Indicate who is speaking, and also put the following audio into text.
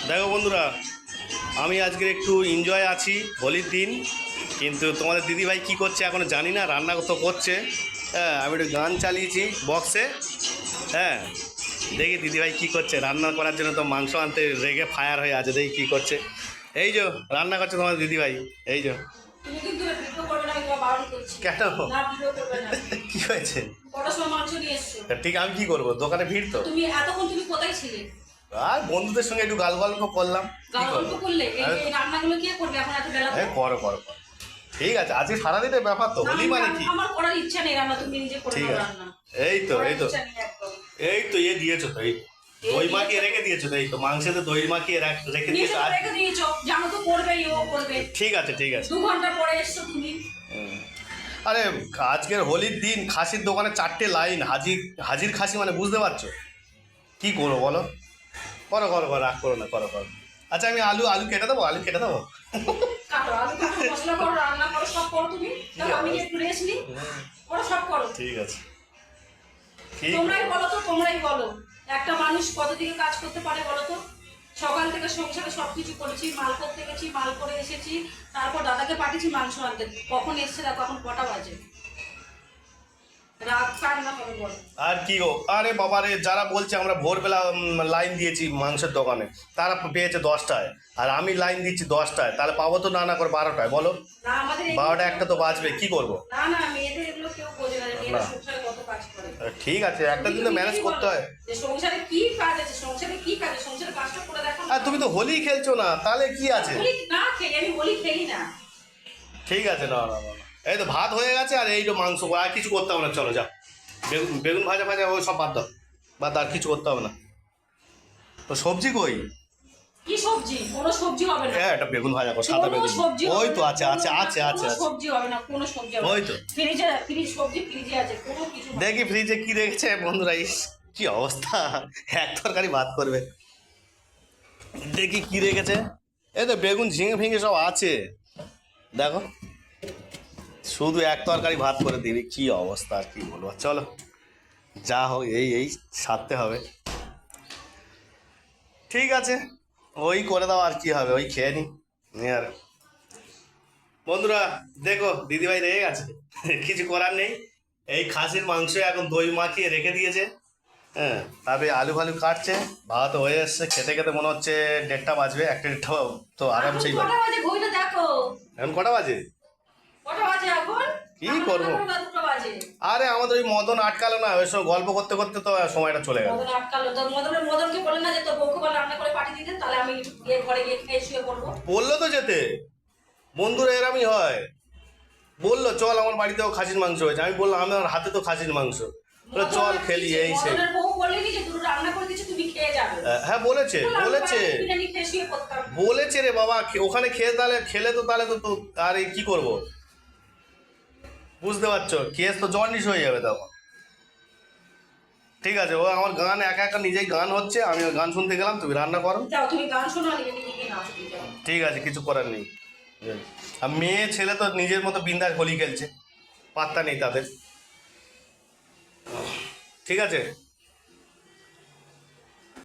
Speaker 1: দেখো বন্ধুরা, আমি আজকে একটু এনজয় আছি হোলির দিন, কিন্তু তোমাদের দিদিভাই কি করছে এখনো জানি না। রান্না তো করছে। হ্যাঁ, আমি একটু গান চালিয়েছি বক্সে। হ্যাঁ, দেখি দিদিভাই কি করছে। রান্না করার জন্য তো মাংস আনতে রেগে ফায়ার হয়ে আছে। দেখি কি করছে। এই যে রান্না করছে তোমাদের দিদিভাই। এই যে কেন কি হয়েছে? ঠিক, আমি কি করবো? দোকানে ভিড় তো।
Speaker 2: তুমি এতক্ষণ তুমি কোথায় ছিলে?
Speaker 1: আর বন্ধুদের সঙ্গে একটু গাল গল্প করলাম।
Speaker 2: গল্প করলে এই রান্নাগুলো কে করবে এখন এত বেলা?
Speaker 1: করো করো। ঠিক আছে, আজকে সারাদিনের ব্যাপার তো, হোলি মানে কি।
Speaker 2: আমার করার ইচ্ছা নেই রান্না, তুমি নিজে করে নাও রান্না।
Speaker 1: এই তো এই তো এ দিয়েছো তো, এই দই মাখিয়ে রেখে দিয়েছো তো, এই তো মাংসেতে দই মাখিয়ে রেখে দিয়েছো।
Speaker 2: জানো তো করবেই, ও করবে।
Speaker 1: ঠিক আছে ঠিক আছে।
Speaker 2: 2 ঘন্টা পরে এসছো তুমি।
Speaker 1: আরে আজকের হোলির দিন খাসির দোকানে 4টে লাইন, হাজির খাসি মানে বুঝতে পারছো। কি করবো বলো? করো করো করো, রাগ করো না, করো করো। আচ্ছা, আমি আলু কেটে দেবো, আলু কেটে দেবো।
Speaker 2: কাটো আলু, কাটো মশলা করো, রান্না করো, সব করো তুমি। তাহলে আমি একটু রেস্ট নিই। করো, সব করো।
Speaker 1: ঠিক আছে।
Speaker 2: তোমরাই বলো তো, তোমরাই বলো একটা মানুষ কতদিকে কাজ করতে পারে বলো তো? সকাল থেকে সংসারে সবকিছু করেছি, মাল করতে গেছি, মাল করে এসেছি, তারপর দাদাকে পাঠিয়েছি মাংস আনতে। কখন এসছে দেখো, এখন কটা বাজে? রাত কান্না করে বলো।
Speaker 1: আর কি গো, আরে বাবা রে, যারা বলছে আমরা ভোরবেলা লাইন দিয়েছি মাংসের দোকানে, তারা পেয়েছে 10টায়, আর আমি লাইন দিচ্ছি 10টায়, তাহলে পাবো তো না করে 12টায়। বলো, 12টা একটা তো বাজবে, কি করবো?
Speaker 2: না না, মেয়েদের এগুলো কেউ বোঝে না, মেয়েরা সংসারে কত কাজ করে।
Speaker 1: ঠিক আছে, একটা দিন তো ম্যানেজ করতে হয়।
Speaker 2: যে সংসারে কি কাজ আছে, সংসারে কি কাজ আছে, সংসারে কাজটা করে দেখো।
Speaker 1: আর তুমি তো হোলি খেলছো না, তাহলে কি আছে?
Speaker 2: হোলি না খেলি, আমি হোলি খেলি না।
Speaker 1: ঠিক আছে, না না না, এই তো ভাত হয়ে গেছে, আর এই তো মাংস, আর কিছু করতে হবে না। চলো যা, বেগুন ভাজা ভাজা ওই সব বাদ দাও, আর কিছু করতে হবে না। তো সবজি কই?
Speaker 2: কি সবজি? কোনো সবজি হবে না।
Speaker 1: হ্যাঁ, একটা বেগুন ভাজা করো, সাদা বেগুন। ওই তো আছে আছে আছে আছে।
Speaker 2: সবজি হবে না, কোনো সবজি হবে না।
Speaker 1: ওই তো
Speaker 2: সবজি ফ্রিজে আছে, কোনো কিছু।
Speaker 1: দেখি ফ্রিজে কি রেখেছে বন্ধুরা। ইস, কি অবস্থা, এক তরকারি ভাত করবে। দেখি কি রেখেছে। এই তো বেগুন ঝিঙে ফিঙে সব আছে, দেখো। শুধু এক তরকারি ভাত করে দিবি, কি অবস্থা, আর কি বলবো। চলো, যা হোক, এই সারতে হবে। ঠিক আছে, ওই করে দাও, আর কি হবে, ওই খেয়ে নি। আর বন্ধুরা দেখো, দিদিভাই রেগে গেছে। কিছু করার নেই, এই খাসির মাংস এখন দই মাখিয়ে রেখে দিয়েছে। হ্যাঁ, তারপরে আলু ফালু কাটছে, ভাত হয়ে এসছে। খেতে খেতে মনে হচ্ছে 1:30 বাজবে, 1:30 তো আরামসেই বাজবে। এখন কটা বাজে? কি করবো? আরে আমাদের ওই মদন আটকালো না, ওই সব গল্প করতে করতে তো সময়টা চলে গেল। বললো তো যেতে, বন্ধুরা এরমই হয়। বললো চল আমার বাড়িতেও খাসির মাংস হয়েছে। আমি বললাম আমার হাতে তো খাসির মাংস, চল খেলি, এই সে। হ্যাঁ, বলেছে বলেছে বলেছে রে বাবা, ওখানে খেয়ে তাহলে খেলে তো তাহলে তো আর কি করবো, বুঝতে পারছো? কেস তো জন্ডিস হয়ে যাবে তখন। ঠিক আছে, ও আমার গান একা একা নিজেই গান হচ্ছে, আমি গান শুনতে গেলাম, তুমি রান্না করো। ঠিক আছে, কিছু করার নেই। আর মেয়ে ছেলে তো নিজের মতো বিন্দাস হোলি খেলছে, পাত্তা নেই তাদের। ঠিক আছে।